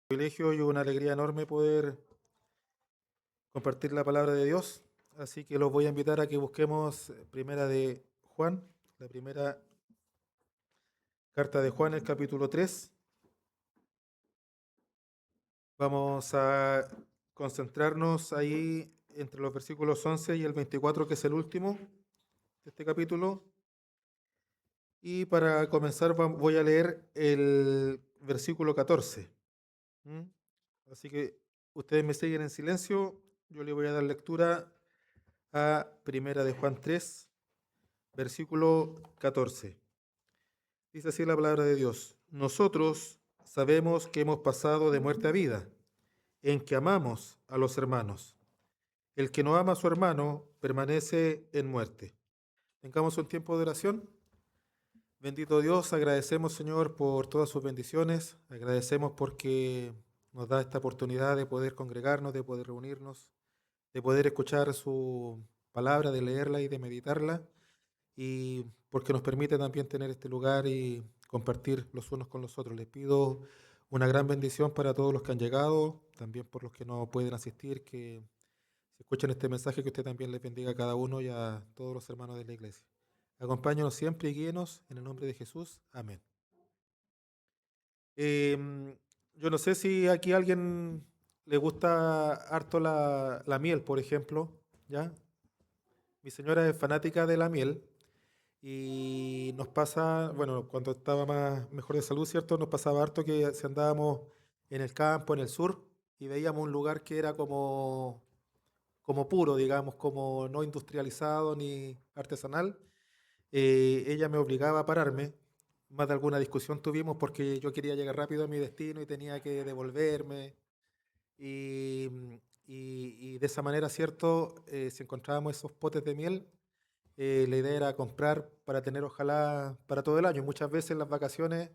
Privilegio y una alegría enorme poder compartir la palabra de Dios. Así que los voy a invitar a que busquemos primera de Juan, la primera carta de Juan, el capítulo 3. Vamos a concentrarnos ahí entre los versículos 11 y el 24, que es el último de este capítulo. Y para comenzar voy a leer el versículo 14. ¿Mm? Así que ustedes me siguen en silencio. Yo le voy a dar lectura a primera de Juan 3, versículo 14. Dice así la palabra de Dios: Nosotros sabemos que hemos pasado de muerte a vida, en que amamos a los hermanos. El que no ama a su hermano permanece en muerte. Tengamos un tiempo de oración. Bendito Dios, agradecemos, Señor, por todas sus bendiciones. Agradecemos porque nos da esta oportunidad de poder congregarnos, de poder reunirnos, de poder escuchar su palabra, de leerla y de meditarla, y porque nos permite también tener este lugar y compartir los unos con los otros. Les pido una gran bendición para todos los que han llegado, también por los que no pueden asistir, que si escuchan este mensaje, que usted también les bendiga a cada uno y a todos los hermanos de la iglesia. Acompáñanos siempre y guíenos en el nombre de Jesús. Amén. Eh, yo no sé si aquí a alguien le gusta harto la miel, por ejemplo, ¿ya? Mi señora es fanática de la miel. Y nos pasa, bueno, cuando estaba más mejor de salud, ¿cierto? Nos pasaba harto que si andábamos en el campo, en el sur, y veíamos un lugar que era como puro, digamos, como no industrializado ni artesanal. Ella me obligaba a pararme. Más de alguna discusión tuvimos porque yo quería llegar rápido a mi destino y tenía que devolverme. Y, y de esa manera, ¿cierto? Si encontrábamos esos potes de miel, la idea era comprar para tener, ojalá, para todo el año. Muchas veces en las vacaciones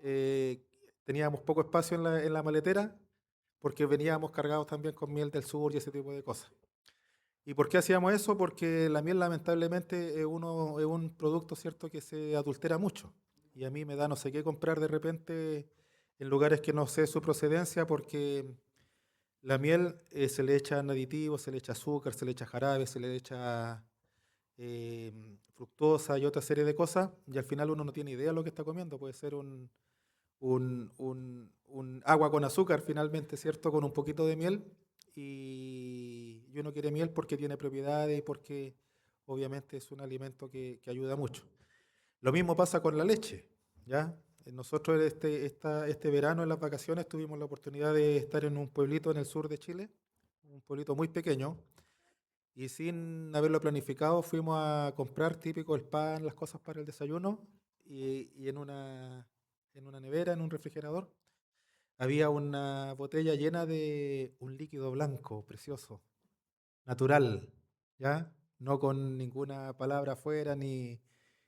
eh, teníamos poco espacio en la maletera porque veníamos cargados también con miel del sur y ese tipo de cosas. ¿Y por qué hacíamos eso? Porque la miel, lamentablemente, es un producto, ¿cierto?, que se adultera mucho. Y a mí me da no sé qué comprar de repente en lugares que no sé su procedencia, porque la miel se le echan aditivos, se le echa azúcar, se le echa jarabe, se le echa eh, fructosa y otra serie de cosas, y al final uno no tiene idea de lo que está comiendo. Puede ser un agua con azúcar finalmente, ¿cierto? Con un poquito de miel, y uno quiere miel porque tiene propiedades y porque obviamente es un alimento que ayuda mucho. Lo mismo pasa con la leche, ¿ya? Nosotros este verano en las vacaciones tuvimos la oportunidad de estar en un pueblito en el sur de Chile, un pueblito muy pequeño, y sin haberlo planificado fuimos a comprar típico el pan, las cosas para el desayuno, y en una nevera, en un refrigerador, había una botella llena de un líquido blanco, precioso, natural, ¿ya? No con ninguna palabra afuera ni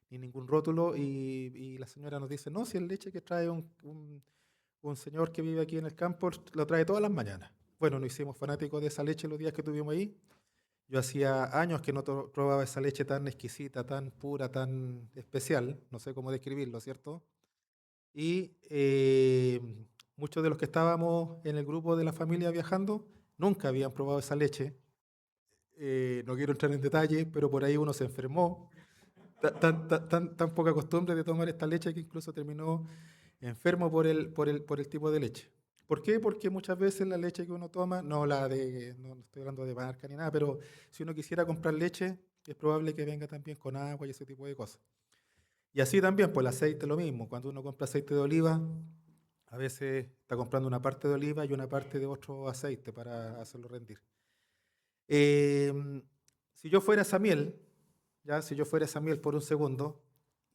ningún rótulo, y la señora nos dice: no, si es leche que trae un señor que vive aquí en el campo, lo trae todas las mañanas. Bueno, nos hicimos fanáticos de esa leche los días que estuvimos ahí. Yo hacía años que no probaba esa leche tan exquisita, tan pura, tan especial, no sé cómo describirlo, ¿cierto? Y muchos de los que estábamos en el grupo de la familia viajando nunca habían probado esa leche. No quiero entrar en detalle, pero por ahí uno se enfermó. Tan poca costumbre de tomar esta leche que incluso terminó enfermo por el tipo de leche. ¿Por qué? Porque muchas veces la leche que uno toma, no estoy hablando de marca ni nada, pero si uno quisiera comprar leche, es probable que venga también con agua y ese tipo de cosas. Y así también, pues el aceite lo mismo. Cuando uno compra aceite de oliva, a veces está comprando una parte de oliva y una parte de otro aceite para hacerlo rendir. Em, si yo fuera esa miel, ya, si yo fuera esa miel por un segundo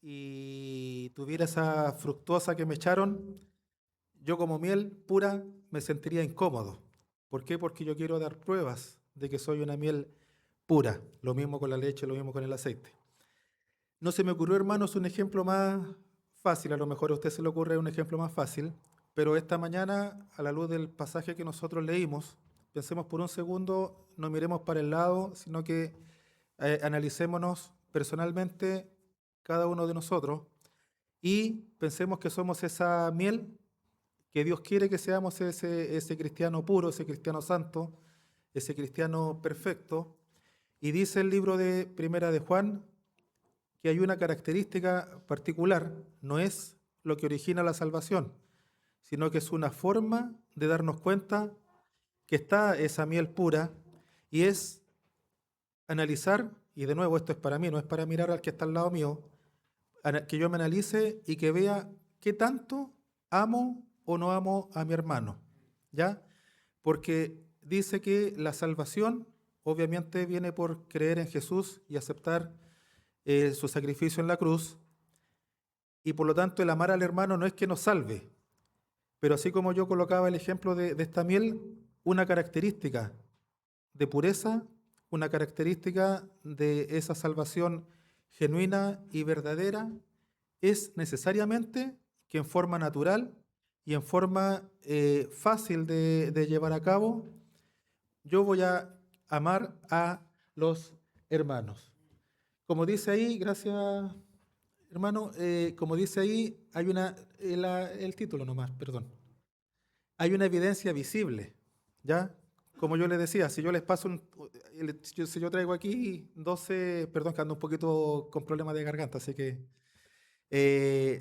y tuviera esa fructosa que me echaron, yo como miel pura me sentiría incómodo. ¿Por qué? Porque yo quiero dar pruebas de que soy una miel pura. Lo mismo con la leche, lo mismo con el aceite. No se me ocurrió, hermanos, un ejemplo más fácil. A lo mejor a usted se le ocurre un ejemplo más fácil, pero esta mañana, a la luz del pasaje que nosotros leímos, pensemos por un segundo, no miremos para el lado, sino que analicémonos personalmente cada uno de nosotros y pensemos que somos esa miel que Dios quiere que seamos ese cristiano puro, ese cristiano santo, ese cristiano perfecto. Y dice el libro de Primera de Juan que hay una característica particular, no es lo que origina la salvación, sino que es una forma de darnos cuenta que está esa miel pura y es analizar, y de nuevo esto es para mí, no es para mirar al que está al lado mío, que yo me analice y que vea qué tanto amo o no amo a mi hermano, ¿ya? Porque dice que la salvación obviamente viene por creer en Jesús y aceptar su sacrificio en la cruz, y por lo tanto el amar al hermano no es que nos salve, pero así como yo colocaba el ejemplo de esta miel, una característica de pureza, una característica de esa salvación genuina y verdadera, es necesariamente que en forma natural y en forma fácil de llevar a cabo, yo voy a amar a los hermanos. Como dice ahí, gracias hermano, como dice ahí, hay el título nomás, perdón. Hay una evidencia visible, ¿ya? Como yo les decía, si yo les paso si yo traigo aquí 12, perdón que ando un poquito con problemas de garganta, así que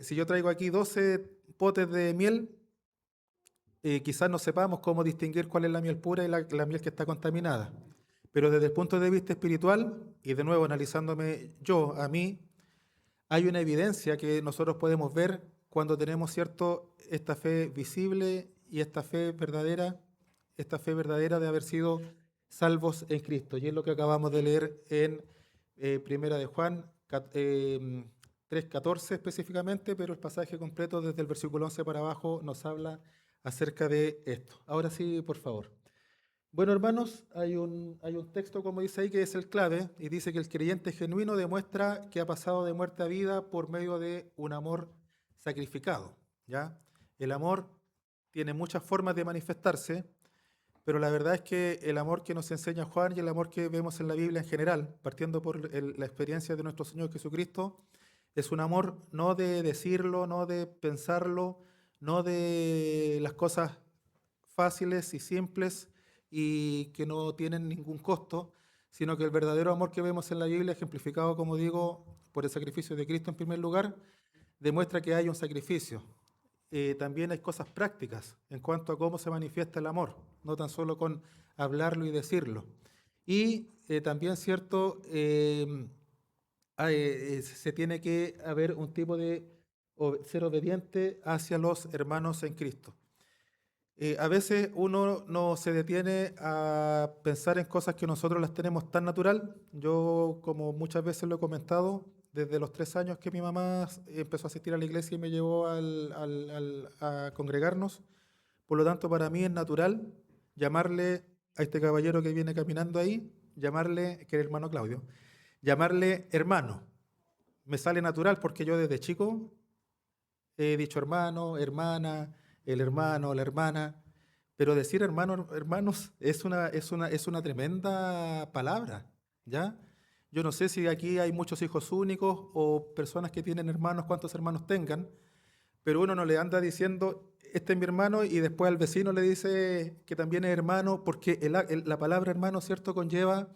si yo traigo aquí 12 potes de miel, quizás no sepamos cómo distinguir cuál es la miel pura y la miel que está contaminada. Pero desde el punto de vista espiritual, y de nuevo analizándome yo, a mí, hay una evidencia que nosotros podemos ver cuando tenemos, ¿cierto?, esta fe visible y esta fe verdadera de haber sido salvos en Cristo. Y es lo que acabamos de leer en Primera de Juan 3:14 específicamente, pero el pasaje completo desde el versículo 11 para abajo nos habla acerca de esto. Ahora sí, por favor. Bueno, hermanos, hay un texto, como dice ahí, que es el clave, y dice que el creyente genuino demuestra que ha pasado de muerte a vida por medio de un amor sacrificado, ¿ya? El amor tiene muchas formas de manifestarse, pero la verdad es que el amor que nos enseña Juan y el amor que vemos en la Biblia en general, partiendo por la experiencia de nuestro Señor Jesucristo, es un amor no de decirlo, no de pensarlo, no de las cosas fáciles y simples y que no tienen ningún costo, sino que el verdadero amor que vemos en la Biblia, ejemplificado, como digo, por el sacrificio de Cristo en primer lugar, demuestra que hay un sacrificio. También hay cosas prácticas en cuanto a cómo se manifiesta el amor, no tan solo con hablarlo y decirlo. Y también, cierto, se tiene que haber un tipo de ser obediente hacia los hermanos en Cristo. A veces uno no se detiene a pensar en cosas que nosotros las tenemos tan natural. Yo, como muchas veces lo he comentado, desde los 3 años que mi mamá empezó a asistir a la iglesia y me llevó a congregarnos, por lo tanto para mí es natural llamarle a este caballero que viene caminando ahí, llamarle, que es el hermano Claudio, llamarle hermano. Me sale natural porque yo desde chico he dicho hermano, hermana, el hermano, la hermana, pero decir hermano, hermanos es una tremenda palabra, ¿ya? Yo no sé si aquí hay muchos hijos únicos o personas que tienen hermanos, cuántos hermanos tengan, pero uno no le anda diciendo, este es mi hermano, y después al vecino le dice que también es hermano, porque la palabra hermano, ¿cierto?, conlleva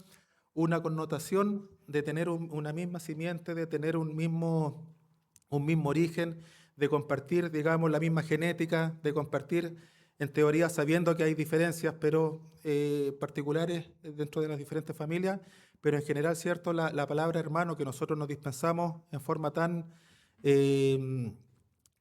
una connotación de tener una misma simiente, de tener un mismo origen, de compartir, digamos, la misma genética, de compartir, en teoría, sabiendo que hay diferencias, pero particulares dentro de las diferentes familias, pero en general, ¿cierto? La palabra hermano que nosotros nos dispensamos en forma tan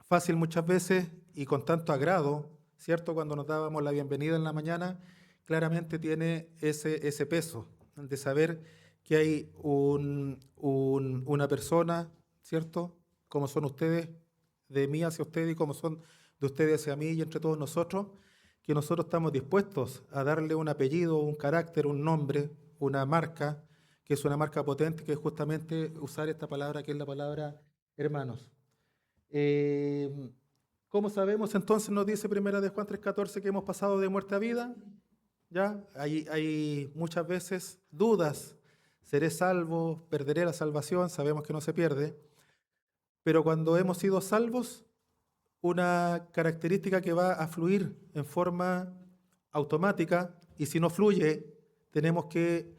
fácil muchas veces y con tanto agrado, ¿cierto? Cuando nos dábamos la bienvenida en la mañana, claramente tiene ese peso de saber que hay una persona, ¿cierto?, como son ustedes, de mí hacia ustedes, y como son de ustedes hacia mí y entre todos nosotros, que nosotros estamos dispuestos a darle un apellido, un carácter, un nombre, una marca, que es una marca potente, que es justamente usar esta palabra, que es la palabra hermanos. Eh, ¿Cómo sabemos entonces, nos dice Primera de Juan 3:14, que hemos pasado de muerte a vida? ¿Ya? Hay muchas veces dudas. ¿Seré salvo? ¿Perderé la salvación? Sabemos que no se pierde. Pero cuando hemos sido salvos, una característica que va a fluir en forma automática, y si no fluye, tenemos que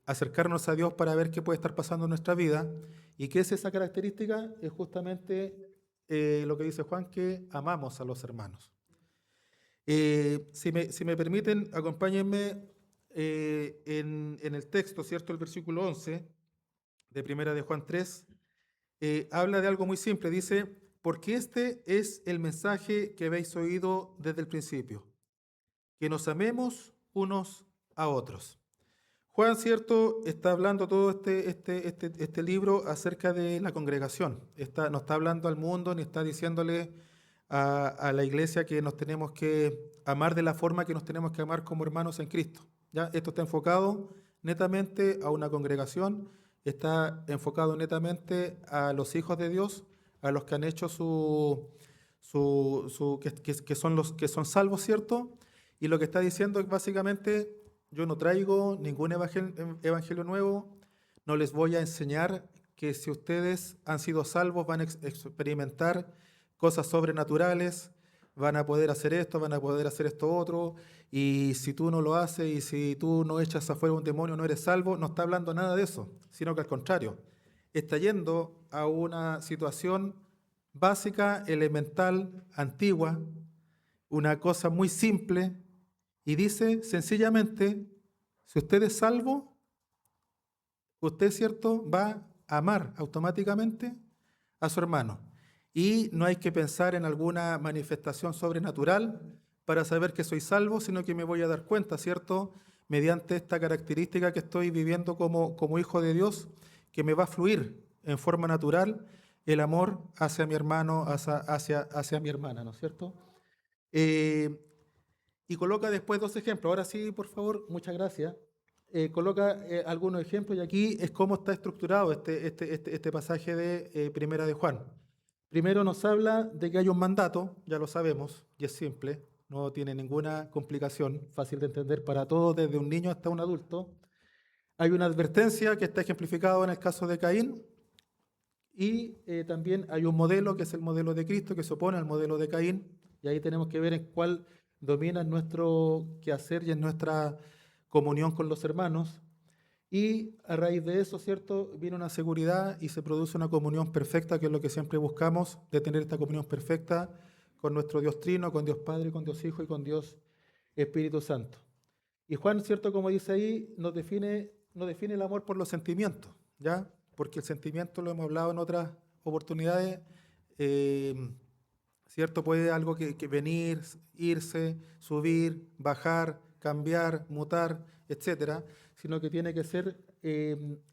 acercarnos a Dios para ver qué puede estar pasando en nuestra vida. ¿Y qué es esa característica? Es justamente lo que dice Juan, que amamos a los hermanos. Si me permiten, acompáñenme en el texto, ¿cierto? El versículo 11 de Primera de Juan 3, habla de algo muy simple. Dice, porque este es el mensaje que habéis oído desde el principio, que nos amemos unos a otros. Juan, ¿cierto?, está hablando todo este libro acerca de la congregación. No está hablando al mundo, ni está diciéndole a la iglesia que nos tenemos que amar de la forma que nos tenemos que amar como hermanos en Cristo. ¿Ya? Esto está enfocado netamente a una congregación, está enfocado netamente a los hijos de Dios, a los que han hecho que son los que son salvos, ¿cierto? Y lo que está diciendo es básicamente: yo no traigo ningún evangelio nuevo, no les voy a enseñar que si ustedes han sido salvos van a experimentar cosas sobrenaturales, van a poder hacer esto, van a poder hacer esto otro, y si tú no lo haces y si tú no echas afuera un demonio no eres salvo. No está hablando nada de eso, sino que al contrario, está yendo a una situación básica, elemental, antigua, una cosa muy simple, y dice sencillamente: si usted es salvo, usted, ¿cierto?, va a amar automáticamente a su hermano. Y no hay que pensar en alguna manifestación sobrenatural para saber que soy salvo, sino que me voy a dar cuenta, ¿cierto?, mediante esta característica que estoy viviendo como hijo de Dios, que me va a fluir en forma natural el amor hacia mi hermano, hacia mi hermana, ¿no es cierto? Y coloca después dos ejemplos. Ahora sí, por favor, muchas gracias. Coloca algunos ejemplos, y aquí es cómo está estructurado este pasaje de Primera de Juan. Primero nos habla de que hay un mandato, ya lo sabemos, y es simple, no tiene ninguna complicación, fácil de entender para todos, desde un niño hasta un adulto. Hay una advertencia que está ejemplificada en el caso de Caín, y también hay un modelo, que es el modelo de Cristo, que se opone al modelo de Caín, y ahí tenemos que ver en cuál domina en nuestro quehacer y en nuestra comunión con los hermanos. Y a raíz de eso, ¿cierto?, viene una seguridad y se produce una comunión perfecta, que es lo que siempre buscamos, de tener esta comunión perfecta con nuestro Dios Trino, con Dios Padre, con Dios Hijo y con Dios Espíritu Santo. Y Juan, ¿cierto?, como dice ahí, nos define el amor por los sentimientos, ¿ya? Porque el sentimiento, lo hemos hablado en otras oportunidades, ¿cierto? Puede algo que venir, irse, subir, bajar, cambiar, mutar, etcétera, sino que tiene que ser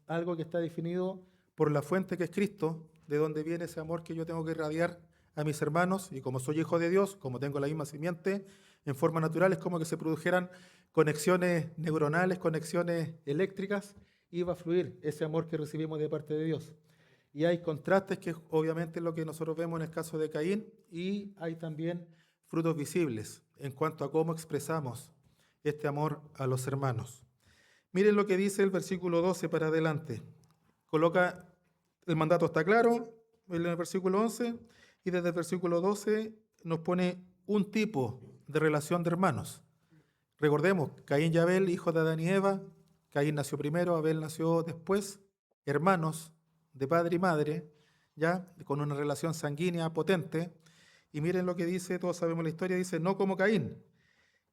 algo que está definido por la fuente, que es Cristo, de donde viene ese amor que yo tengo que irradiar a mis hermanos. Y como soy hijo de Dios, como tengo la misma simiente, en forma natural es como que se produjeran conexiones neuronales, conexiones eléctricas, y va a fluir ese amor que recibimos de parte de Dios. Y hay contrastes, que obviamente es lo que nosotros vemos en el caso de Caín, y hay también frutos visibles en cuanto a cómo expresamos este amor a los hermanos. Miren lo que dice el versículo 12 para adelante. Coloca, el mandato está claro en el versículo 11, y desde el versículo 12 nos pone un tipo de relación de hermanos. Recordemos, Caín y Abel, hijos de Adán y Eva. Caín nació primero, Abel nació después, hermanos de padre y madre, ya con una relación sanguínea potente. Y miren lo que dice, todos sabemos la historia, dice: no como Caín,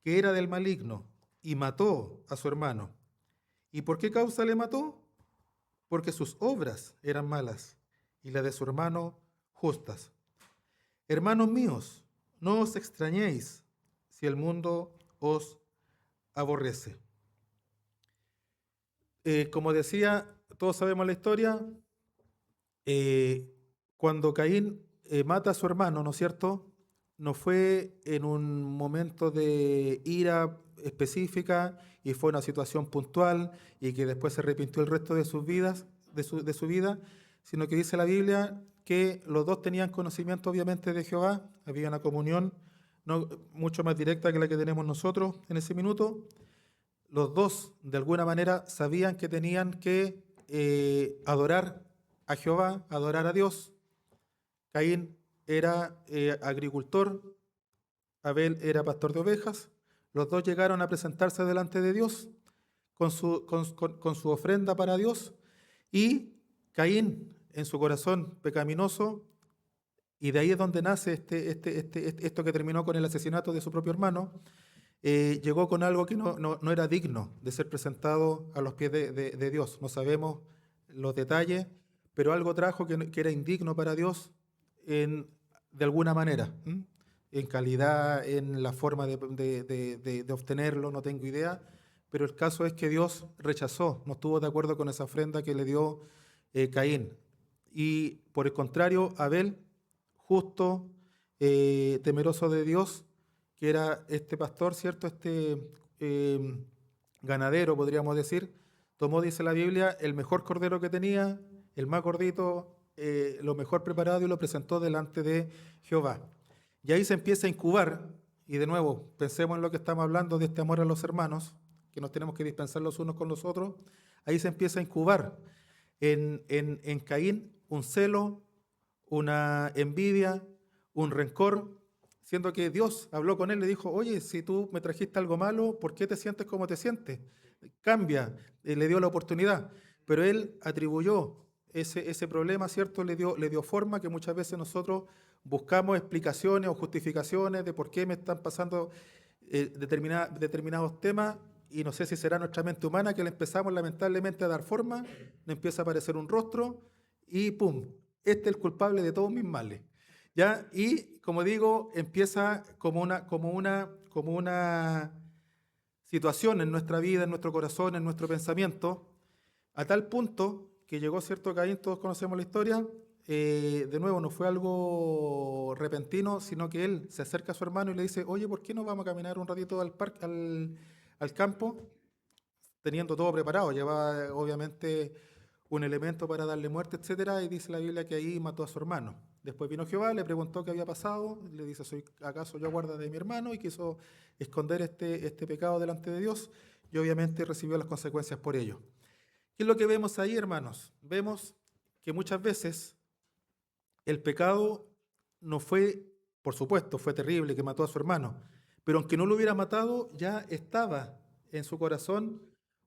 que era del maligno y mató a su hermano. ¿Y por qué causa le mató? Porque sus obras eran malas y las de su hermano justas. Hermanos míos, no os extrañéis si el mundo os aborrece. Como decía, todos sabemos la historia. Cuando Caín mata a su hermano, ¿no es cierto?, no fue en un momento de ira específica y fue una situación puntual y que después se arrepintió el resto de sus vidas, de su vida, sino que dice la Biblia que los dos tenían conocimiento, obviamente, de Jehová, había una comunión no, mucho más directa que la que tenemos nosotros en ese minuto. Los dos, de alguna manera, sabían que tenían que adorar a Jehová, adorar a Dios. Caín era agricultor, Abel era pastor de ovejas. Los dos llegaron a presentarse delante de Dios con su ofrenda para Dios, y Caín, en su corazón pecaminoso, y de ahí es donde nace esto que terminó con el asesinato de su propio hermano, llegó con algo que no era digno de ser presentado a los pies de Dios. No sabemos los detalles, pero algo trajo que era indigno para Dios de alguna manera, en calidad, en la forma de obtenerlo, no tengo idea, pero el caso es que Dios rechazó, no estuvo de acuerdo con esa ofrenda que le dio Caín. Y por el contrario, Abel, justo, temeroso de Dios, que era este pastor, ¿cierto? Ganadero, podríamos decir, tomó, dice la Biblia, el mejor cordero que tenía, el más gordito, lo mejor preparado, y lo presentó delante de Jehová. Y ahí se empieza a incubar, y de nuevo, pensemos en lo que estamos hablando de este amor a los hermanos, que nos tenemos que dispensar los unos con los otros. Ahí se empieza a incubar en Caín un celo, una envidia, un rencor, siendo que Dios habló con él, le dijo: oye, si tú me trajiste algo malo, ¿por qué te sientes como te sientes? Cambia, le dio la oportunidad, pero él atribuyó ese problema, ¿cierto? Le dio forma, que muchas veces nosotros buscamos explicaciones o justificaciones de por qué me están pasando determinados temas, y no sé si será nuestra mente humana que le empezamos lamentablemente a dar forma, le empieza a aparecer un rostro y ¡pum! Este es el culpable de todos mis males. ¿Ya? Y como digo, empieza como una situación en nuestra vida, en nuestro corazón, en nuestro pensamiento, a tal punto que llegó cierto Caín, todos conocemos la historia. De nuevo, no fue algo repentino, sino que él se acerca a su hermano y le dice: oye, ¿por qué no vamos a caminar un ratito al parque, al campo? Teniendo todo preparado, llevaba obviamente un elemento para darle muerte, etcétera, y dice la Biblia que ahí mató a su hermano. Después vino Jehová, le preguntó qué había pasado, le dice: ¿acaso yo guarda de mi hermano? Y quiso esconder este pecado delante de Dios, y obviamente recibió las consecuencias por ello. ¿Qué es lo que vemos ahí, hermanos? Vemos que muchas veces el pecado no fue, por supuesto, fue terrible, que mató a su hermano, pero aunque no lo hubiera matado, ya estaba en su corazón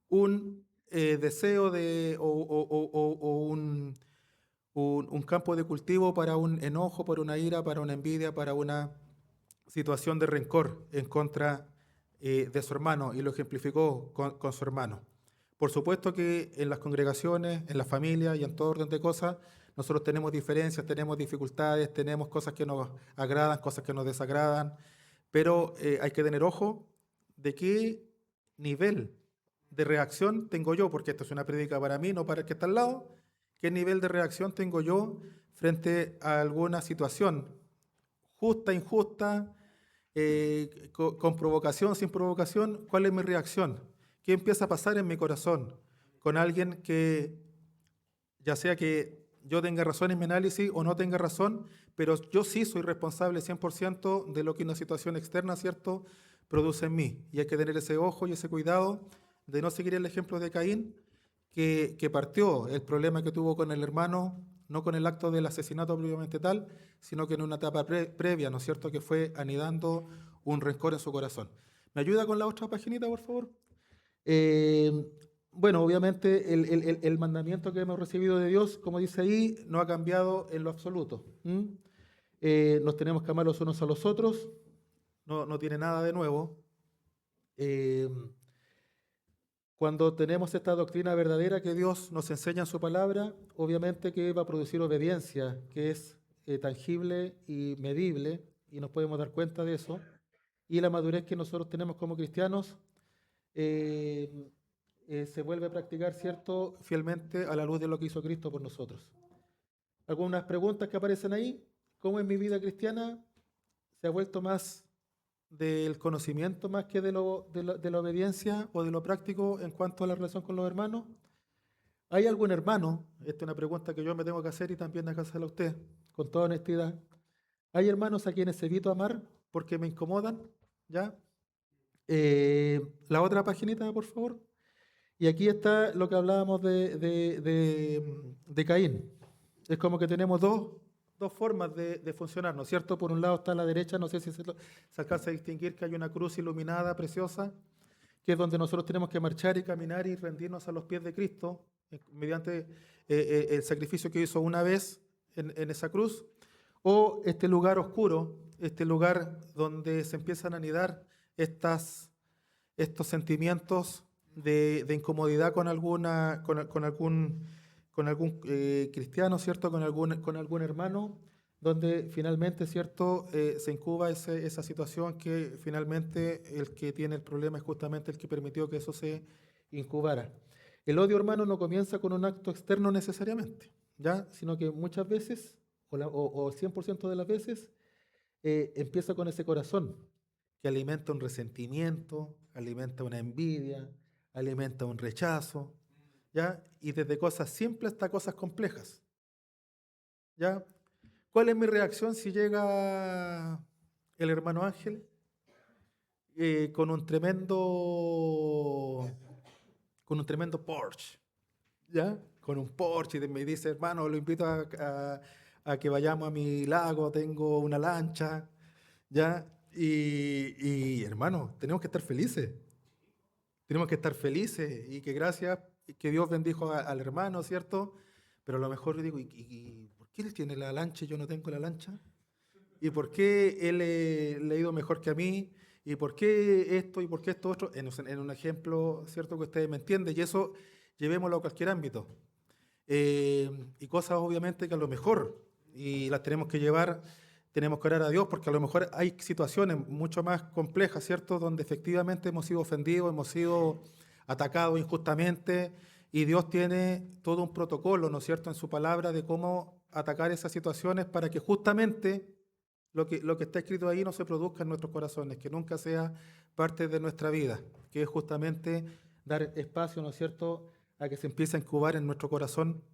un deseo o un campo de cultivo para un enojo, para una ira, para una envidia, para una situación de rencor en contra de su hermano, y lo ejemplificó con su hermano. Por supuesto que en las congregaciones, en la familia y en todo orden de cosas, nosotros tenemos diferencias, tenemos dificultades, tenemos cosas que nos agradan, cosas que nos desagradan, pero hay que tener ojo de qué nivel de reacción tengo yo, porque esto es una prédica para mí, no para el que está al lado. ¿Qué nivel de reacción tengo yo frente a alguna situación justa, injusta, con provocación, sin provocación? ¿Cuál es mi reacción? ¿Qué empieza a pasar en mi corazón con alguien que, ya sea que yo tenga razón en mi análisis o no tenga razón, pero yo sí soy responsable 100% de lo que una situación externa, ¿cierto?, produce en mí? Y hay que tener ese ojo y ese cuidado de no seguir el ejemplo de Caín, que partió el problema que tuvo con el hermano, no con el acto del asesinato propiamente tal, sino que en una etapa previa, ¿no es cierto?, que fue anidando un rencor en su corazón. ¿Me ayuda con la otra paginita, por favor? Bueno, obviamente el mandamiento que hemos recibido de Dios, como dice ahí, no ha cambiado en lo absoluto. Nos tenemos que amar los unos a los otros, no tiene nada de nuevo. Cuando tenemos esta doctrina verdadera que Dios nos enseña en su palabra, obviamente que va a producir obediencia, que es tangible y medible, y nos podemos dar cuenta de eso. Y la madurez que nosotros tenemos como cristianos se vuelve a practicar, ¿cierto?, fielmente a la luz de lo que hizo Cristo por nosotros. Algunas preguntas que aparecen ahí: ¿cómo en mi vida cristiana se ha vuelto más del conocimiento más que de la obediencia o de lo práctico en cuanto a la relación con los hermanos? ¿Hay algún hermano? Esta es una pregunta que yo me tengo que hacer y también hay que hacerla a usted, con toda honestidad. ¿Hay hermanos a quienes evito amar porque me incomodan? ¿Ya? La otra paginita, por favor. Y aquí está lo que hablábamos de Caín. Es como que tenemos dos dos formas de funcionar, ¿no es cierto? Por un lado está a la derecha, no sé si se alcanza a distinguir que hay una cruz iluminada, preciosa, que es donde nosotros tenemos que marchar y caminar y rendirnos a los pies de Cristo, mediante el sacrificio que hizo una vez en esa cruz, o este lugar oscuro, este lugar donde se empiezan a anidar estos sentimientos de incomodidad con algún cristiano, ¿cierto? Con algún hermano, donde finalmente, ¿cierto? Se incuba esa situación que finalmente el que tiene el problema es justamente el que permitió que eso se incubara. El odio, hermano, no comienza con un acto externo necesariamente, ¿ya? Sino que muchas veces, o 100% de las veces, empieza con ese corazón que alimenta un resentimiento, alimenta una envidia, alimenta un rechazo, ¿ya? Y desde cosas simples hasta cosas complejas, ¿ya? ¿Cuál es mi reacción si llega el hermano Ángel con un tremendo Porsche, ¿ya? Con un Porsche y me dice, hermano, lo invito a que vayamos a mi lago, tengo una lancha, ¿ya? Y hermano, tenemos que estar felices. Tenemos que estar felices y que gracias, que Dios bendijo al hermano, ¿cierto? Pero a lo mejor yo digo, ¿y por qué él tiene la lancha y yo no tengo la lancha? ¿Y por qué él le ha ido mejor que a mí? ¿Y por qué esto y por qué esto otro? En un ejemplo, ¿cierto? Que ustedes me entienden. Y eso llevémoslo a cualquier ámbito. Y cosas obviamente que a lo mejor, y las tenemos que llevar, tenemos que orar a Dios, porque a lo mejor hay situaciones mucho más complejas, ¿cierto? Donde efectivamente hemos sido ofendidos, hemos sido atacados injustamente, y Dios tiene todo un protocolo, ¿no es cierto?, en su palabra de cómo atacar esas situaciones para que justamente lo que está escrito ahí no se produzca en nuestros corazones, que nunca sea parte de nuestra vida, que es justamente dar espacio, ¿no es cierto?, a que se empiece a incubar en nuestro corazón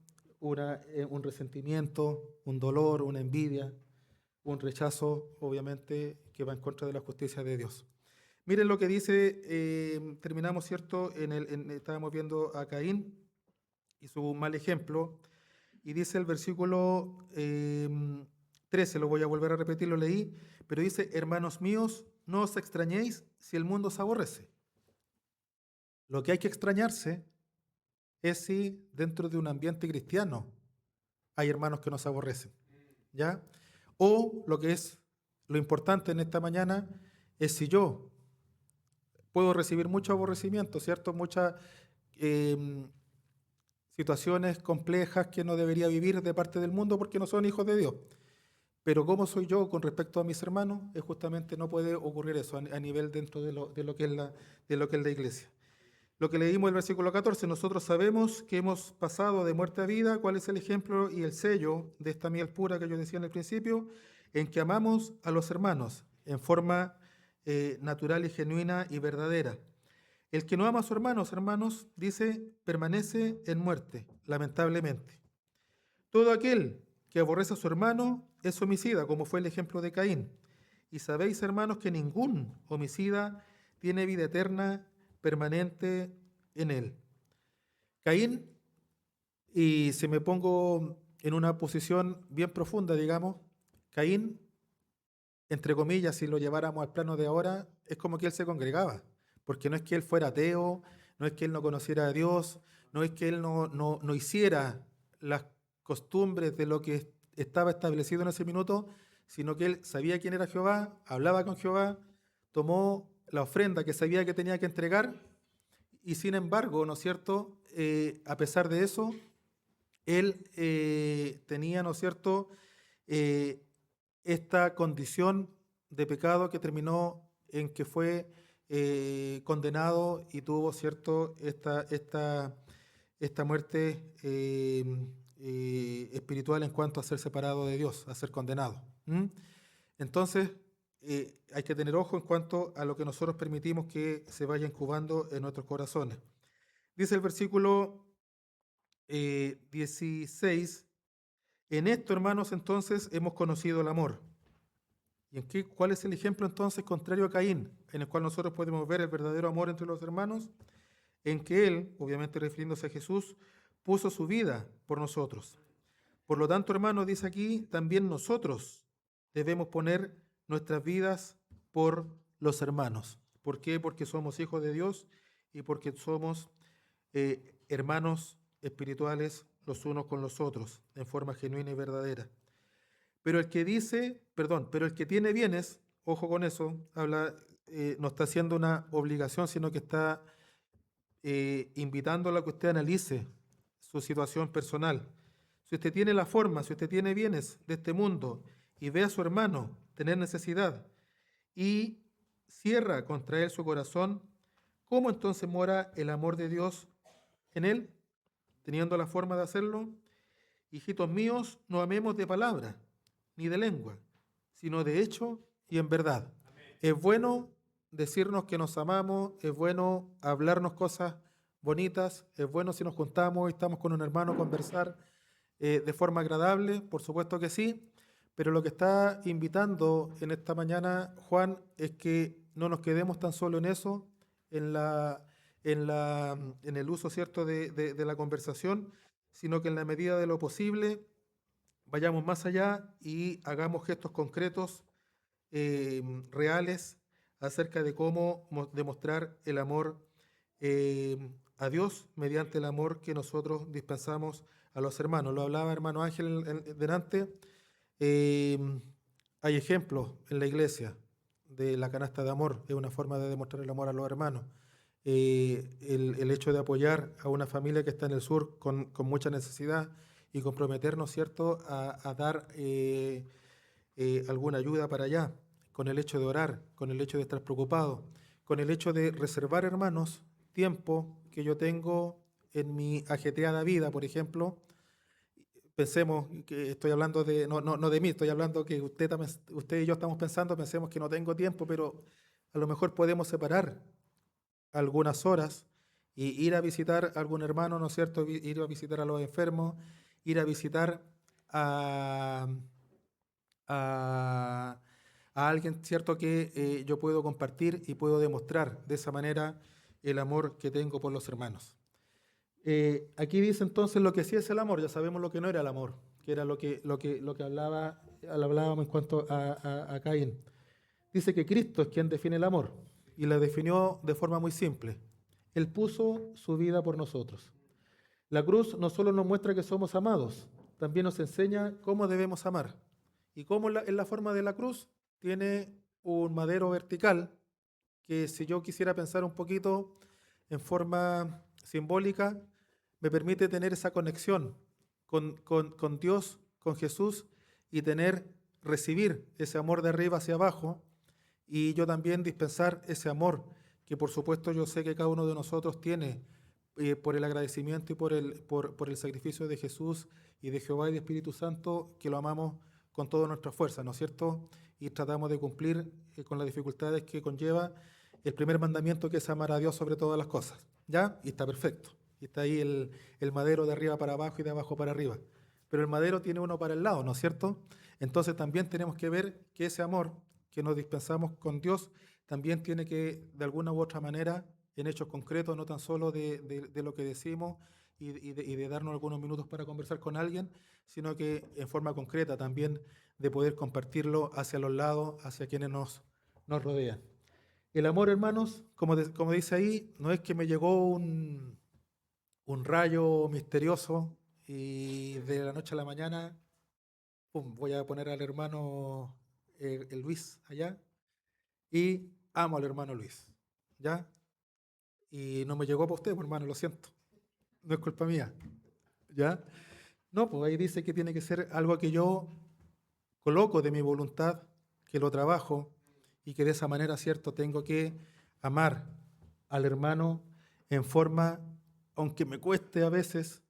un resentimiento, un dolor, una envidia, un rechazo, obviamente, que va en contra de la justicia de Dios. Miren lo que dice, terminamos, ¿cierto? Estábamos viendo a Caín y su mal ejemplo, y dice el versículo 13, lo voy a volver a repetir, lo leí, pero dice, hermanos míos, no os extrañéis si el mundo os aborrece. Lo que hay que extrañarse es si dentro de un ambiente cristiano hay hermanos que nos aborrecen, ¿ya? O lo que es lo importante en esta mañana es si yo puedo recibir mucho aborrecimiento, ¿cierto? Muchas situaciones complejas que no debería vivir de parte del mundo porque no son hijos de Dios. Pero cómo soy yo con respecto a mis hermanos, es justamente no puede ocurrir eso a nivel dentro de lo que es la iglesia. Lo que leímos en el versículo 14, nosotros sabemos que hemos pasado de muerte a vida. ¿Cuál es el ejemplo y el sello de esta miel pura que yo decía en el principio? En que amamos a los hermanos en forma natural y genuina y verdadera. El que no ama a sus hermanos, dice, permanece en muerte, lamentablemente. Todo aquel que aborrece a su hermano es homicida, como fue el ejemplo de Caín. Y sabéis, hermanos, que ningún homicida tiene vida eterna permanente en él. Caín, y si me pongo en una posición bien profunda, digamos, Caín, entre comillas, si lo lleváramos al plano de ahora, es como que él se congregaba, porque no es que él fuera ateo, no es que él no conociera a Dios, no es que él no hiciera las costumbres de lo que estaba establecido en ese minuto, sino que él sabía quién era Jehová, hablaba con Jehová, tomó la ofrenda que sabía que tenía que entregar, y sin embargo, ¿no es cierto?, a pesar de eso, él tenía, ¿no es cierto?, esta condición de pecado que terminó en que fue condenado y tuvo, ¿cierto?, esta muerte espiritual en cuanto a ser separado de Dios, a ser condenado. Entonces, hay que tener ojo en cuanto a lo que nosotros permitimos que se vaya incubando en nuestros corazones. Dice el versículo 16, en esto, hermanos, entonces hemos conocido el amor. ¿Y cuál es el ejemplo entonces contrario a Caín, en el cual nosotros podemos ver el verdadero amor entre los hermanos? En que él, obviamente refiriéndose a Jesús, puso su vida por nosotros. Por lo tanto, hermanos, dice aquí, también nosotros debemos poner nuestras vidas por los hermanos. ¿Por qué? Porque somos hijos de Dios y porque somos hermanos espirituales los unos con los otros, en forma genuina y verdadera. Pero el que dice, perdón, pero el que tiene bienes, ojo con eso, habla, no está haciendo una obligación, sino que está invitándolo a que usted analice su situación personal. Si usted tiene la forma, si usted tiene bienes de este mundo y ve a su hermano tener necesidad y cierra contra él su corazón, ¿cómo entonces mora el amor de Dios en él, teniendo la forma de hacerlo? Hijitos míos, no amemos de palabra ni de lengua, sino de hecho y en verdad. Es bueno decirnos que nos amamos, es bueno hablarnos cosas bonitas, es bueno si nos juntamos y estamos con un hermano conversar de forma agradable, por supuesto que sí, pero lo que está invitando en esta mañana Juan es que no nos quedemos tan solo en eso, en en el uso cierto de la conversación, sino que en la medida de lo posible vayamos más allá y hagamos gestos concretos, reales, acerca de cómo demostrar el amor a Dios mediante el amor que nosotros dispensamos a los hermanos. Lo hablaba hermano Ángel delante. eh, Hay ejemplos en la iglesia de la canasta de amor, es una forma de demostrar el amor a los hermanos. El hecho de apoyar a una familia que está en el sur con mucha necesidad y comprometernos, ¿cierto?, a dar alguna ayuda para allá, con el hecho de orar, con el hecho de estar preocupado, con el hecho de reservar, hermanos, tiempo que yo tengo en mi ajetreada vida, por ejemplo. Pensemos que estoy hablando de, no de mí, estoy hablando que usted y yo estamos pensando, pensemos que no tengo tiempo, pero a lo mejor podemos separar algunas horas y ir a visitar a algún hermano, ¿no es cierto? Ir a visitar a los enfermos, ir a visitar a, a, a alguien, ¿cierto? Que yo puedo compartir y puedo demostrar de esa manera el amor que tengo por los hermanos. Aquí dice entonces lo que sí es el amor, ya sabemos lo que no era el amor, que era lo que hablábamos en cuanto a Caín. Dice que Cristo es quien define el amor y la definió de forma muy simple. Él puso su vida por nosotros. La cruz no solo nos muestra que somos amados, también nos enseña cómo debemos amar. Y cómo en la forma de la cruz tiene un madero vertical que, si yo quisiera pensar un poquito en forma simbólica, me permite tener esa conexión con Dios, con Jesús, y recibir ese amor de arriba hacia abajo, y yo también dispensar ese amor que por supuesto yo sé que cada uno de nosotros tiene, por el agradecimiento y por el sacrificio de Jesús y de Jehová y de Espíritu Santo, que lo amamos con toda nuestra fuerza, ¿no es cierto? Y tratamos de cumplir con las dificultades que conlleva el primer mandamiento, que es amar a Dios sobre todas las cosas, ¿ya? Y está perfecto. Y está ahí el madero de arriba para abajo y de abajo para arriba. Pero el madero tiene uno para el lado, ¿no es cierto? Entonces también tenemos que ver que ese amor que nos dispensamos con Dios también tiene que, de alguna u otra manera, en hechos concretos, no tan solo de lo que decimos y de darnos algunos minutos para conversar con alguien, sino que en forma concreta también de poder compartirlo hacia los lados, hacia quienes nos rodean. El amor, hermanos, como dice ahí, no es que me llegó un rayo misterioso y de la noche a la mañana, pum, voy a poner al hermano el Luis allá y amo al hermano Luis, ¿ya? Y no me llegó para usted, pues, hermano, lo siento, no es culpa mía, ¿ya? No, pues ahí dice que tiene que ser algo que yo coloco de mi voluntad, que lo trabajo y que de esa manera, ¿cierto?, tengo que amar al hermano en forma, aunque me cueste a veces.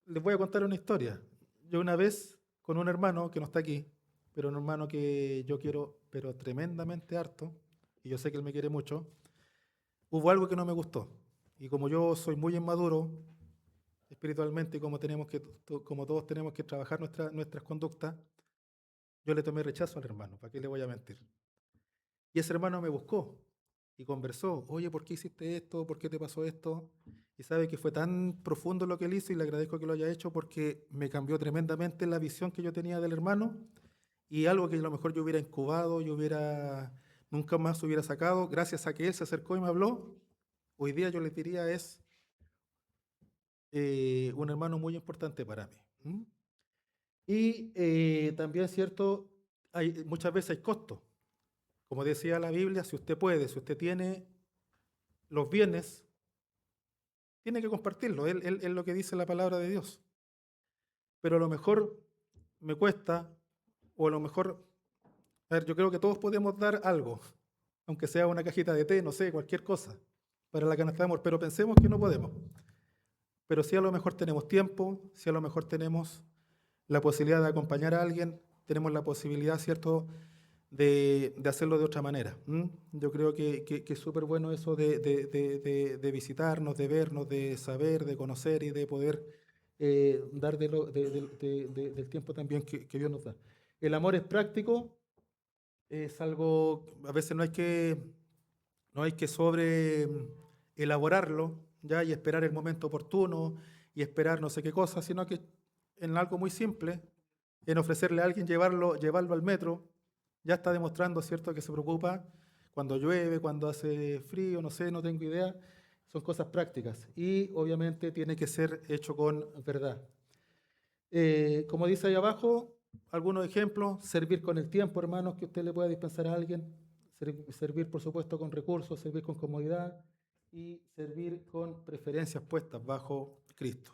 Les voy a contar una historia. Yo una vez con un hermano que no está aquí, pero un hermano que yo quiero, pero tremendamente harto, y yo sé que él me quiere mucho, hubo algo que no me gustó. Y como yo soy muy inmaduro espiritualmente y como todos tenemos que trabajar nuestras conductas, yo le tomé rechazo al hermano, ¿para qué le voy a mentir? Y ese hermano me buscó y conversó, oye, ¿por qué hiciste esto? ¿Por qué te pasó esto? Y sabe que fue tan profundo lo que él hizo y le agradezco que lo haya hecho porque me cambió tremendamente la visión que yo tenía del hermano y algo que a lo mejor yo hubiera incubado, nunca más hubiera sacado, gracias a que él se acercó y me habló, hoy día yo les diría es un hermano muy importante para mí. ¿M? Y también, cierto, muchas veces hay costos. Como decía la Biblia, si usted puede, si usted tiene los bienes, tiene que compartirlo. Es lo que dice la palabra de Dios. Pero a lo mejor me cuesta, o a lo mejor, a ver, yo creo que todos podemos dar algo, aunque sea una cajita de té, no sé, cualquier cosa, para la canasta de amor, pero pensemos que no podemos. Pero si a lo mejor tenemos tiempo, si a lo mejor tenemos la posibilidad de acompañar a alguien, tenemos la posibilidad, ¿cierto?, de hacerlo de otra manera. ¿M? Yo creo que es súper bueno eso de visitarnos, de vernos, de saber, de conocer y de poder dar del tiempo también que Dios nos da. El amor es práctico, es algo, a veces no hay que sobre elaborarlo, ¿ya? Y esperar el momento oportuno y esperar no sé qué cosa, sino que en algo muy simple, en ofrecerle a alguien llevarlo al metro, ya está demostrando, ¿cierto?, que se preocupa cuando llueve, cuando hace frío, no sé, no tengo idea. Son cosas prácticas y obviamente tiene que ser hecho con verdad. Como dice ahí abajo, algunos ejemplos: servir con el tiempo, hermanos, que usted le pueda dispensar a alguien, servir, por supuesto, con recursos, servir con comodidad y servir con preferencias puestas bajo Cristo.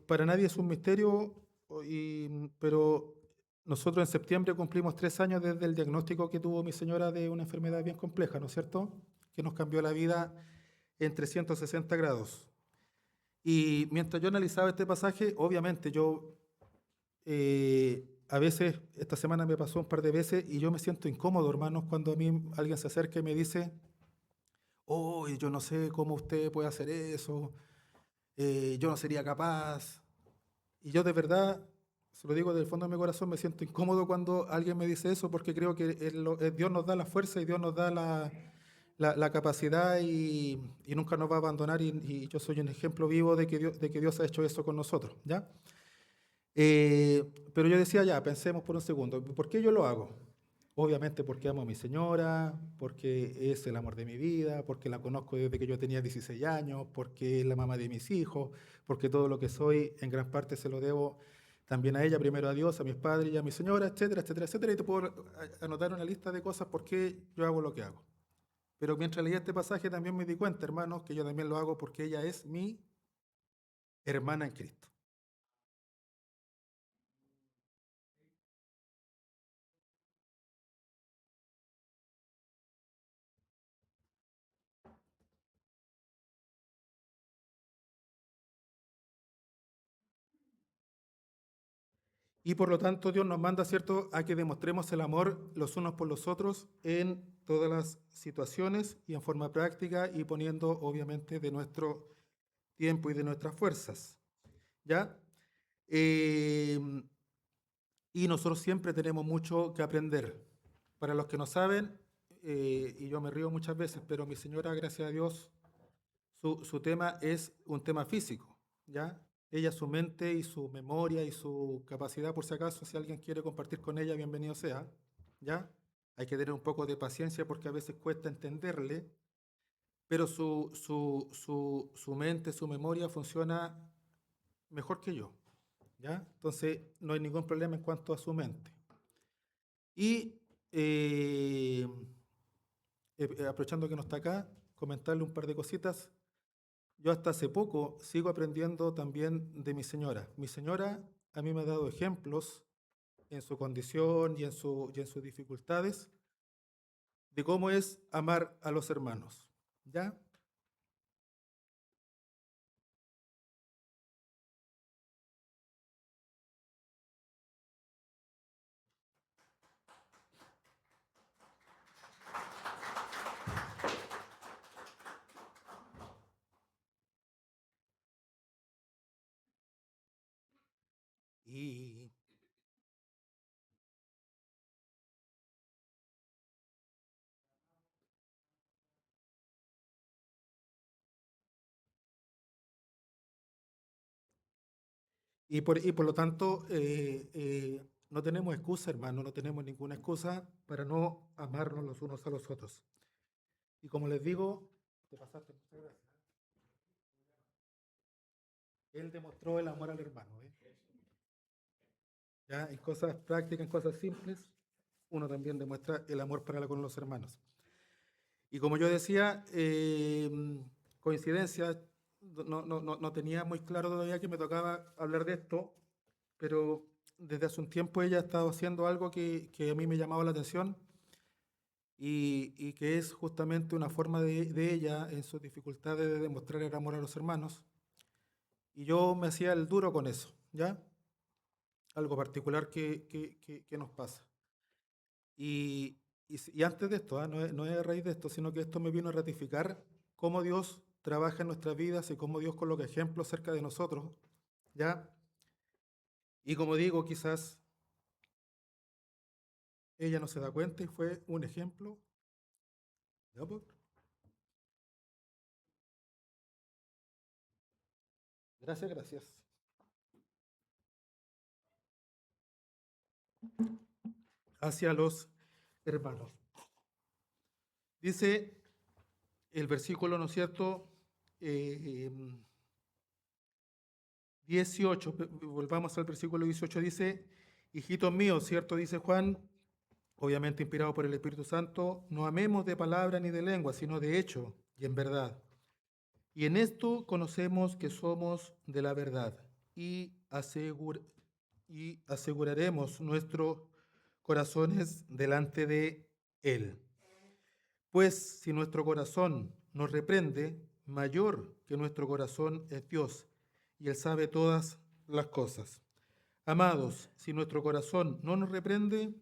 Para nadie es un misterio, pero nosotros en septiembre cumplimos 3 años desde el diagnóstico que tuvo mi señora de una enfermedad bien compleja, ¿no es cierto?, que nos cambió la vida en 360 grados. Y mientras yo analizaba este pasaje, obviamente a veces, esta semana me pasó un par de veces y yo me siento incómodo, hermanos, cuando a mí alguien se acerca y me dice: oh, yo no sé cómo usted puede hacer eso, yo no sería capaz. Y yo de verdad, se lo digo del fondo de mi corazón, me siento incómodo cuando alguien me dice eso porque creo que Dios nos da la fuerza y Dios nos da la capacidad y nunca nos va a abandonar y yo soy un ejemplo vivo de que Dios ha hecho eso con nosotros, ¿ya? Pero yo decía, ya, pensemos por un segundo, ¿por qué yo lo hago? Obviamente porque amo a mi señora, porque es el amor de mi vida, porque la conozco desde que yo tenía 16 años, porque es la mamá de mis hijos, porque todo lo que soy en gran parte se lo debo también a ella, primero a Dios, a mis padres y a mi señora, etcétera, etcétera, etcétera. Y te puedo anotar una lista de cosas por qué yo hago lo que hago. Pero mientras leía este pasaje también me di cuenta, hermanos, que yo también lo hago porque ella es mi hermana en Cristo. Y por lo tanto Dios nos manda, ¿cierto?, a que demostremos el amor los unos por los otros en todas las situaciones y en forma práctica y poniendo obviamente de nuestro tiempo y de nuestras fuerzas, ¿ya? Eh, y nosotros siempre tenemos mucho que aprender. Para los que no saben, y yo me río muchas veces, pero mi señora, gracias a Dios, su tema es un tema físico, ¿ya? Ella, su mente y su memoria y su capacidad, por si acaso, si alguien quiere compartir con ella, bienvenido sea, ¿ya? Hay que tener un poco de paciencia porque a veces cuesta entenderle, pero su mente, su memoria funciona mejor que yo, ¿ya? Entonces, no hay ningún problema en cuanto a su mente. Y aprovechando que no está acá, comentarle un par de cositas. Yo hasta hace poco sigo aprendiendo también de mi señora. Mi señora a mí me ha dado ejemplos en su condición y en sus dificultades de cómo es amar a los hermanos. ¿Ya? Y y por lo tanto, no tenemos excusa, hermano, no tenemos ninguna excusa para no amarnos los unos a los otros. Y como les digo, te pasaste, muchas gracias. Él demostró el amor al hermano. Ya, en cosas prácticas, en cosas simples, uno también demuestra el amor para con los hermanos. Y como yo decía, coincidencia, no tenía muy claro todavía que me tocaba hablar de esto, pero desde hace un tiempo ella ha estado haciendo algo que a mí me llamaba la atención y que es justamente una forma de ella en sus dificultades de demostrar el amor a los hermanos. Y yo me hacía el duro con eso, ¿ya? Algo particular que nos pasa. Y antes de esto, no es a raíz de esto, sino que esto me vino a ratificar cómo Dios trabaja en nuestras vidas y cómo Dios coloca ejemplos cerca de nosotros, ¿ya? Y como digo, quizás ella no se da cuenta y fue un ejemplo. ¿Ya, po? Gracias, gracias. Hacia los hermanos. Dice el versículo, ¿no es cierto? 18, volvamos al versículo 18, dice, hijitos míos, ¿cierto? Dice Juan, obviamente inspirado por el Espíritu Santo, no amemos de palabra ni de lengua, sino de hecho y en verdad. Y en esto conocemos que somos de la verdad y, y aseguraremos nuestros corazones delante de Él. Pues si nuestro corazón nos reprende, mayor que nuestro corazón es Dios, y Él sabe todas las cosas. Amados, si nuestro corazón no nos reprende,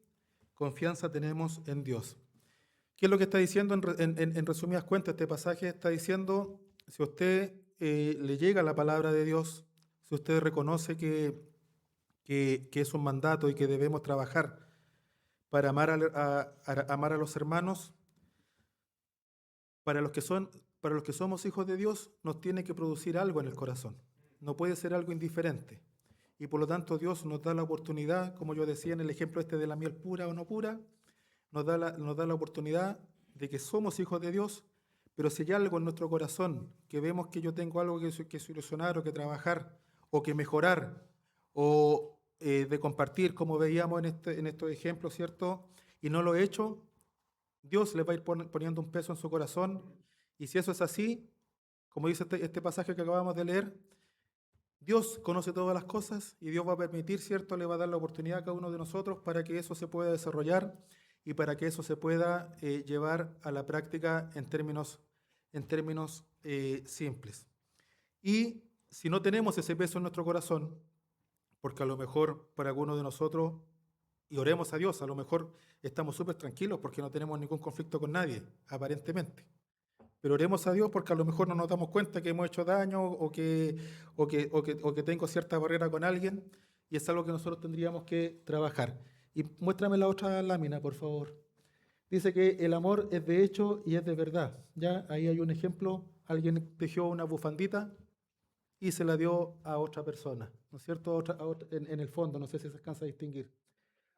confianza tenemos en Dios. ¿Qué es lo que está diciendo en resumidas cuentas este pasaje? Está diciendo, si a usted le llega la palabra de Dios, si usted reconoce que es un mandato y que debemos trabajar para amar amar a los hermanos, para los que somos hijos de Dios, nos tiene que producir algo en el corazón. No puede ser algo indiferente. Y por lo tanto Dios nos da la oportunidad, como yo decía en el ejemplo este de la miel pura o no pura, nos da la oportunidad de que somos hijos de Dios, pero si hay algo en nuestro corazón, que vemos que yo tengo algo que solucionar o que trabajar o que mejorar o de compartir, como veíamos en estos ejemplos, ¿cierto? Y no lo he hecho, Dios le va a ir poniendo un peso en su corazón. Y si eso es así, como dice este pasaje que acabamos de leer, Dios conoce todas las cosas y Dios va a permitir, ¿cierto? Le va a dar la oportunidad a cada uno de nosotros para que eso se pueda desarrollar y para que eso se pueda llevar a la práctica en términos simples. Y si no tenemos ese peso en nuestro corazón, porque a lo mejor para algunos de nosotros, y oremos a Dios, a lo mejor estamos súper tranquilos porque no tenemos ningún conflicto con nadie, aparentemente. Pero oremos a Dios porque a lo mejor no nos damos cuenta que hemos hecho daño o que tengo cierta barrera con alguien y es algo que nosotros tendríamos que trabajar. Y muéstrame la otra lámina, por favor. Dice que el amor es de hecho y es de verdad. Ya ahí hay un ejemplo. Alguien tejió una bufandita y se la dio a otra persona, ¿no es cierto? En el fondo, no sé si se alcanza a distinguir.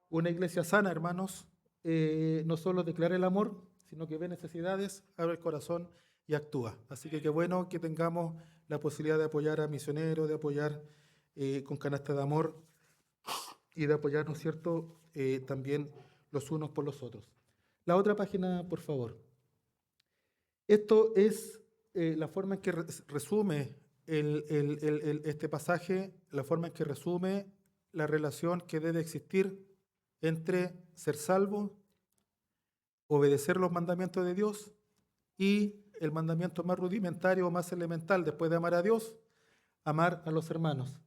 Una iglesia sana, hermanos, no solo declara el amor, sino que ve necesidades, abre el corazón y actúa. Así que qué bueno que tengamos la posibilidad de apoyar a misioneros, de apoyar con canasta de amor y de apoyar, ¿no es cierto?, también los unos por los otros. La otra página, por favor. Esto es la forma en que resume este pasaje, la forma en que resume la relación que debe existir entre ser salvo, obedecer los mandamientos de Dios y el mandamiento más rudimentario o más elemental después de amar a Dios, amar a los hermanos.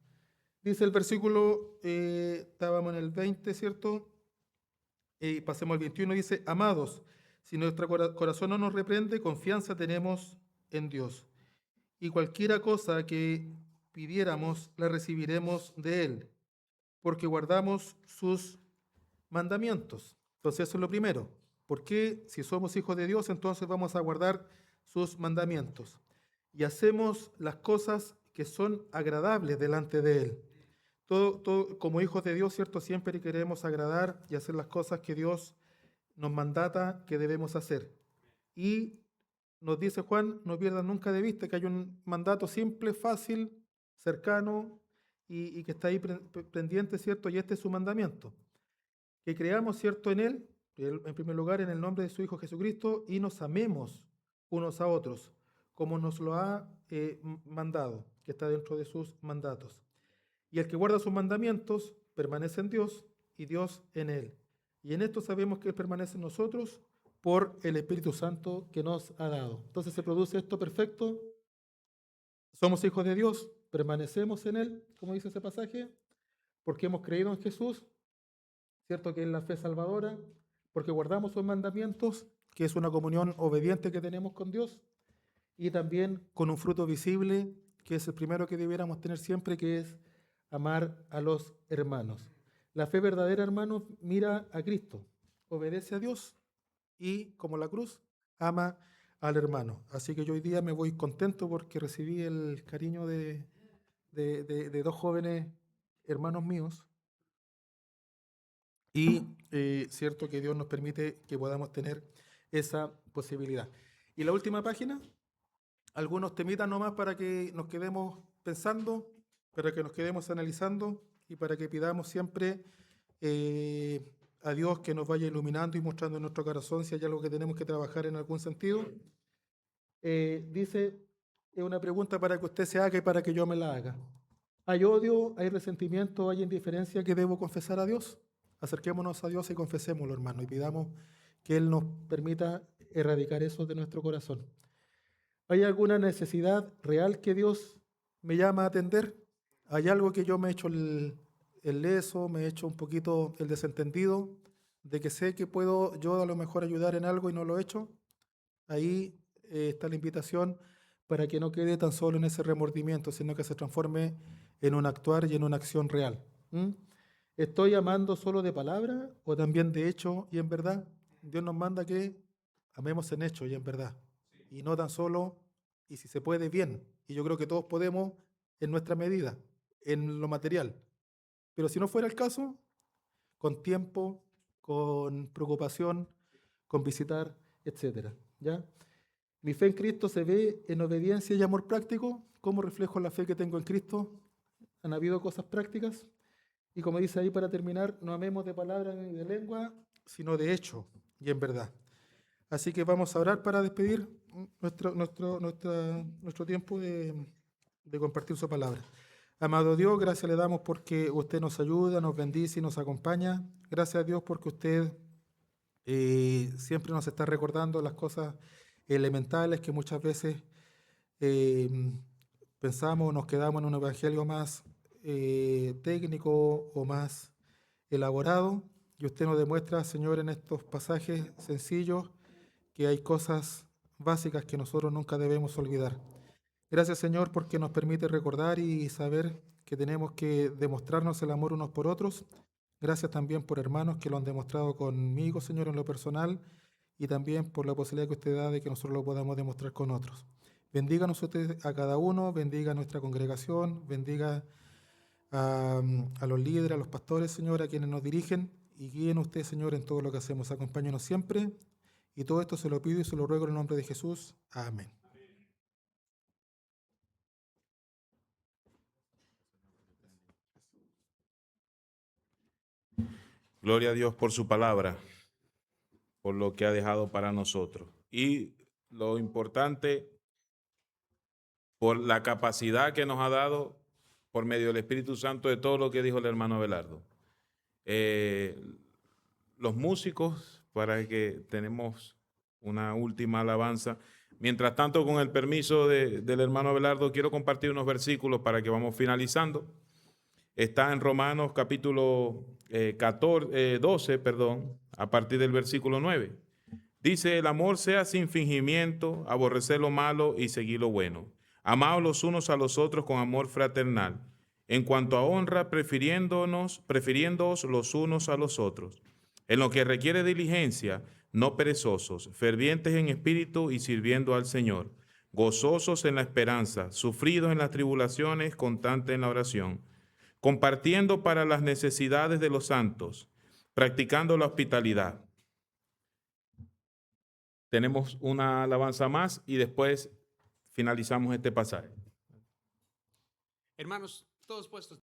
Dice el versículo, estábamos en el 20, ¿cierto? Y pasemos al 21, dice, amados, si nuestro corazón no nos reprende, confianza tenemos en Dios. Y cualquiera cosa que pidiéramos, la recibiremos de Él, porque guardamos sus mandamientos. Entonces eso es lo primero. ¿Por qué? Si somos hijos de Dios, entonces vamos a guardar sus mandamientos. Y hacemos las cosas que son agradables delante de Él. como hijos de Dios, ¿cierto? Siempre queremos agradar y hacer las cosas que Dios nos mandata que debemos hacer. Y nos dice Juan, no pierdan nunca de vista que hay un mandato simple, fácil, cercano y que está ahí pendiente, ¿cierto? Y este es su mandamiento. Que creamos, ¿cierto?, en Él, en primer lugar, en el nombre de su Hijo Jesucristo, y nos amemos unos a otros, como nos lo ha mandado, que está dentro de sus mandatos. Y el que guarda sus mandamientos permanece en Dios y Dios en Él. Y en esto sabemos que Él permanece en nosotros por el Espíritu Santo que nos ha dado. Entonces se produce esto perfecto. Somos hijos de Dios, permanecemos en Él, como dice ese pasaje, porque hemos creído en Jesús, ¿cierto? Que es la fe salvadora, porque guardamos sus mandamientos, que es una comunión obediente que tenemos con Dios, y también con un fruto visible, que es el primero que debiéramos tener siempre, que es amar a los hermanos. La fe verdadera, hermanos, mira a Cristo, obedece a Dios y, como la cruz, ama al hermano. Así que yo hoy día me voy contento porque recibí el cariño de dos jóvenes hermanos míos y cierto que Dios nos permite que podamos tener esa posibilidad. Y la última página, algunos temitas nomás para que nos quedemos pensando, para que nos quedemos analizando y para que pidamos siempre a Dios que nos vaya iluminando y mostrando en nuestro corazón si hay algo que tenemos que trabajar en algún sentido. Dice, es una pregunta para que usted se haga y para que yo me la haga. ¿Hay odio, hay resentimiento, hay indiferencia que debo confesar a Dios? Acerquémonos a Dios y confesémoslo, hermano, y pidamos que Él nos permita erradicar eso de nuestro corazón. ¿Hay alguna necesidad real que Dios me llama a atender? ¿Hay algo que yo me he hecho el leso, me he hecho un poquito el desentendido, de que sé que puedo yo a lo mejor ayudar en algo y no lo he hecho? Ahí está la invitación para que no quede tan solo en ese remordimiento, sino que se transforme en un actuar y en una acción real. ¿Estoy amando solo de palabra o también de hecho y en verdad? Dios nos manda que amemos en hecho y en verdad, y no tan solo, y si se puede, bien. Y yo creo que todos podemos en nuestra medida, en lo material. Pero si no fuera el caso, con tiempo, con preocupación, con visitar, etcétera, ¿ya? Mi fe en Cristo se ve en obediencia y amor práctico. ¿Cómo reflejo la fe que tengo en Cristo? ¿Han habido cosas prácticas? Y como dice ahí para terminar, no amemos de palabra ni de lengua, sino de hecho y en verdad. Así que vamos a orar para despedir nuestro tiempo de compartir su palabra. Amado Dios, gracias le damos porque usted nos ayuda, nos bendice y nos acompaña. Gracias a Dios porque usted siempre nos está recordando las cosas elementales que muchas veces pensamos o nos quedamos en un evangelio más técnico o más elaborado. Y usted nos demuestra, Señor, en estos pasajes sencillos que hay cosas básicas que nosotros nunca debemos olvidar. Gracias, Señor, porque nos permite recordar y saber que tenemos que demostrarnos el amor unos por otros. Gracias también por hermanos que lo han demostrado conmigo, Señor, en lo personal, y también por la posibilidad que usted da de que nosotros lo podamos demostrar con otros. Bendíganos usted a cada uno, bendiga a nuestra congregación, bendiga a los líderes, a los pastores, Señor, a quienes nos dirigen, y guíen usted, Señor, en todo lo que hacemos. Acompáñenos siempre, y todo esto se lo pido y se lo ruego en el nombre de Jesús. Amén. Gloria a Dios por su palabra, por lo que ha dejado para nosotros. Y lo importante, por la capacidad que nos ha dado por medio del Espíritu Santo de todo lo que dijo el hermano Abelardo. Los músicos, para que tenemos una última alabanza. Mientras tanto, con el permiso del hermano Abelardo, quiero compartir unos versículos para que vamos finalizando. Está en Romanos capítulo 12, a partir del versículo 9. Dice, el amor sea sin fingimiento, aborrecer lo malo y seguir lo bueno. Amaos los unos a los otros con amor fraternal. En cuanto a honra, prefiriéndoos los unos a los otros. En lo que requiere diligencia, no perezosos, fervientes en espíritu y sirviendo al Señor. Gozosos en la esperanza, sufridos en las tribulaciones, constantes en la oración. compartiendo para las necesidades de los santos, practicando la hospitalidad. Tenemos una alabanza más y después finalizamos este pasaje. Hermanos, todos puestos.